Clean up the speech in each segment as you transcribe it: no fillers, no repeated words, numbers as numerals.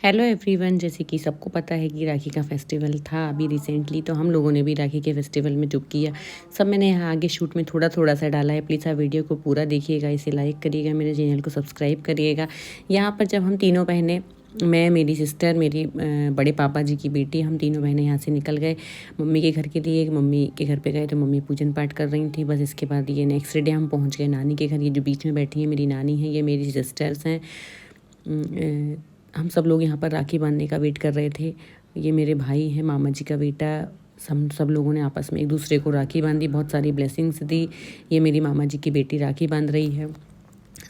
Hello everyone. जैसे कि सबको पता है कि राखी का फेस्टिवल था अभी रिसेंटली, तो हम लोगों ने भी राखी के फेस्टिवल में जो किया सब मैंने यहाँ आगे शूट में थोड़ा थोड़ा सा डाला है। प्लीज़ आप वीडियो को पूरा देखिएगा, इसे लाइक करिएगा, मेरे चैनल को सब्सक्राइब करिएगा। यहाँ पर जब हम तीनों बहनें, मैं, मेरी सिस्टर, मेरी बड़े पापा जी की बेटी, हम तीनों बहनें यहाँ से निकल गए मम्मी के घर के लिए। मम्मी के घर पे गए तो मम्मी पूजन पाठ कर रही थी। बस इसके बाद ये नेक्स्ट डे हम पहुँच गए नानी के घर। ये जो बीच में बैठी है मेरी नानी है, ये मेरी सिस्टर्स हैं। हम सब लोग यहाँ पर राखी बांधने का वेट कर रहे थे। ये मेरे भाई हैं, मामा जी का बेटा। हम सब लोगों ने आपस में एक दूसरे को राखी बांधी, बहुत सारी ब्लेसिंग्स दी। ये मेरी मामा जी की बेटी राखी बांध रही है।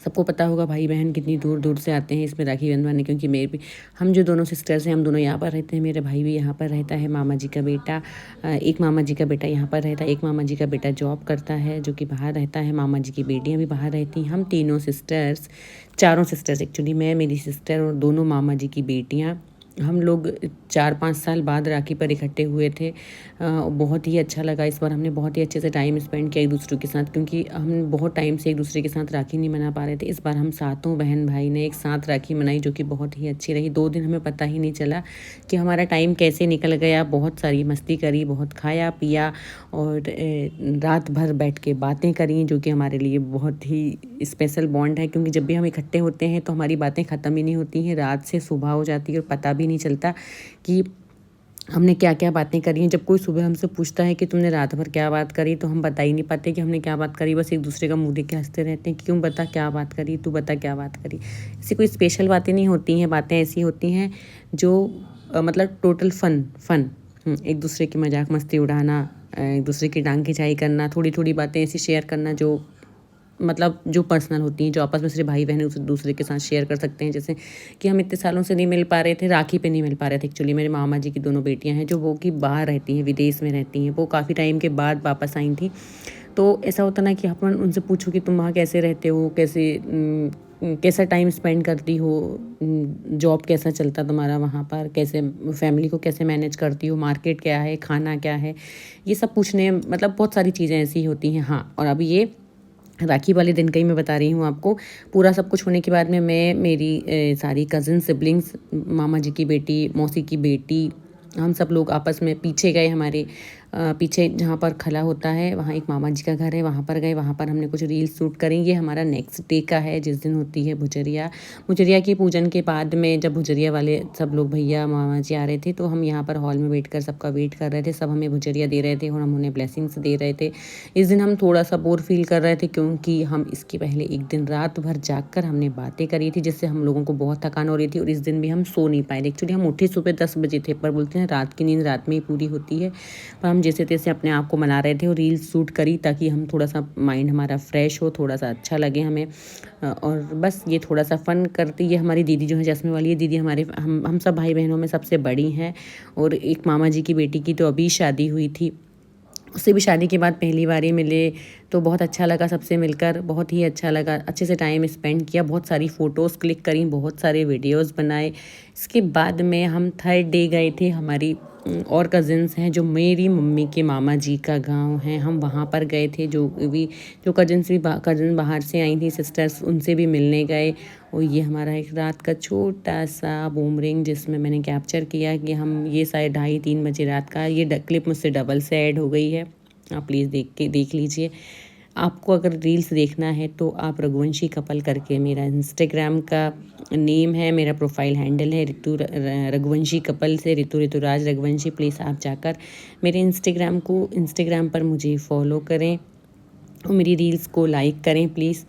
सबको पता होगा भाई बहन कितनी दूर दूर से आते हैं इसमें राखी बंधवाने, क्योंकि मेरे भी, हम जो दोनों सिस्टर्स हैं हम दोनों यहाँ पर रहते हैं। मेरा भाई भी यहाँ पर रहता है, मामा जी का बेटा, एक मामा जी का बेटा यहाँ पर रहता है, एक मामा जी का बेटा जॉब करता है जो कि बाहर रहता है। मामा जी की बेटियाँ भी बाहर रहती हैं। हम तीनों सिस्टर्स, चारों सिस्टर्स एक्चुअली, मैं, मेरी सिस्टर और दोनों मामा जी की बेटियाँ, हम लोग 4-5 साल बाद राखी पर इकट्ठे हुए थे। बहुत ही अच्छा लगा। इस बार हमने बहुत ही अच्छे से टाइम स्पेंड किया एक दूसरे के साथ, क्योंकि हम बहुत टाइम से एक दूसरे के साथ राखी नहीं मना पा रहे थे। इस बार हम सातों बहन भाई ने एक साथ राखी मनाई, जो कि बहुत ही अच्छी रही। 2 दिन हमें पता ही नहीं चला कि हमारा टाइम कैसे निकल गया। बहुत सारी मस्ती करी, बहुत खाया पिया और रात भर बैठ के बातें करी, जो कि हमारे लिए बहुत ही स्पेशल बॉन्ड है। क्योंकि जब भी हम इकट्ठे होते हैं तो हमारी बातें ख़त्म ही नहीं होती हैं। रात से सुबह हो जाती है और पता भी नहीं चलता कि हमने क्या क्या बातें करी हैं। जब कोई सुबह हमसे पूछता है कि तुमने रात भर क्या बात करी, तो हम बता ही नहीं पाते कि हमने क्या बात करी। बस एक दूसरे का मुंह देख के हंसते रहते हैं कि क्यों, बता क्या बात करी, तू बता क्या बात करी। ऐसी कोई स्पेशल बातें नहीं होती हैं। बातें ऐसी होती हैं जो मतलब टोटल फन एक दूसरे की मजाक मस्ती उड़ाना, एक दूसरे की टांग खिंचाई करना, थोड़ी थोड़ी बातें ऐसी शेयर करना जो मतलब जो पर्सनल होती हैं, जो आपस में सिर्फ भाई बहन एक दूसरे के साथ शेयर कर सकते हैं। जैसे कि हम इतने सालों से नहीं मिल पा रहे थे, राखी पे नहीं मिल पा रहे थे। एक्चुअली मेरे मामा जी की दोनों बेटियां हैं जो वो कि बाहर रहती हैं, विदेश में रहती हैं। वो काफ़ी टाइम के बाद वापस आई थी। तो ऐसा होता ना कि अपन उनसे पूछो कि तुम वहाँ कैसे रहते हो, कैसा टाइम स्पेंड करती हो, जॉब कैसा चलता तुम्हारा वहाँ पर, कैसे फैमिली को कैसे मैनेज करती हो, मार्केट क्या है, खाना क्या है, ये सब पूछने, मतलब बहुत सारी चीज़ें ऐसी होती हैं। हाँ, और अभी ये राखी वाले दिन का ही मैं बता रही हूँ आपको। पूरा सब कुछ होने के बाद में मैं, मेरी सारी कज़न सिबलिंग्स, मामा जी की बेटी, मौसी की बेटी, हम सब लोग आपस में पीछे गए। हमारे पीछे जहाँ पर खला होता है वहाँ एक मामा जी का घर है, वहाँ पर गए। वहाँ पर हमने कुछ रील्स शूट करें। ये हमारा नेक्स्ट डे का है, जिस दिन होती है भुजरिया। भुजरिया की पूजन के बाद में जब भुजरिया वाले सब लोग भैया मामा जी आ रहे थे, तो हम यहाँ पर हॉल में बैठ कर सबका वेट कर रहे थे। सब हमें भुजरिया दे रहे थे और हम उन्हें ब्लेसिंग्स दे रहे थे। इस दिन हम थोड़ा सा बोर फील कर रहे थे, क्योंकि हम इसके पहले एक दिन रात भर जागकर हमने बातें करी थी, जिससे हम लोगों को बहुत थकान हो रही थी। और इस दिन भी हम सो नहीं पाए। एक्चुअली हम उठे सुबह 10 बजे थे, पर बोलते हैं रात की नींद रात में ही पूरी होती है। पर हम जैसे तैसे अपने आप को मना रहे थे और रील्स शूट करी, ताकि हम थोड़ा सा माइंड हमारा फ्रेश हो, थोड़ा सा अच्छा लगे हमें। और बस ये थोड़ा सा फ़न करती है। हमारी दीदी जो है चश्मे वाली है दीदी, हमारे हम सब भाई बहनों में सबसे बड़ी हैं। और एक मामा जी की बेटी की तो अभी शादी हुई थी, उससे भी शादी के बाद पहली बार ही मिले, तो बहुत अच्छा लगा सबसे मिलकर, बहुत ही अच्छा लगा। अच्छे से टाइम स्पेंड किया, बहुत सारी फ़ोटोज़ क्लिक करी, बहुत सारे वीडियोज़ बनाए। इसके बाद में हम थर्ड डे गए थे। हमारी और कज़िन्स हैं जो मेरी मम्मी के मामा जी का गांव है, हम वहाँ पर गए थे। जो कज़िन बाहर से आई थी सिस्टर्स, उनसे भी मिलने गए। और ये हमारा एक रात का छोटा सा बूमरिंग, जिसमें मैंने कैप्चर किया कि हम, ये शायद 2:30-3 बजे रात का, ये क्लिप मुझसे डबल से ऐड हो गई है। आप प्लीज़ देख लीजिए। आपको अगर रील्स देखना है तो आप रघुवंशी कपल करके, मेरा इंस्टाग्राम का नेम है, मेरा प्रोफाइल हैंडल है रघुवंशी कपल से ऋतुराज रघुवंशी। प्लीज़ आप जाकर मेरे इंस्टाग्राम पर मुझे फॉलो करें और मेरी रील्स को लाइक करें प्लीज़।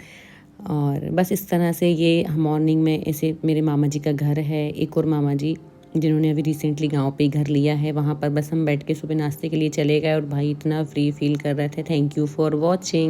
और बस इस तरह से ये मॉर्निंग में ऐसे, मेरे मामा जी का घर है, एक और मामा जी जिन्होंने अभी रिसेंटली गांव पे ही घर लिया है, वहाँ पर बस हम बैठ के सुबह नाश्ते के लिए चले गए और भाई इतना फ्री फील कर रहे थे। Thank you for watching.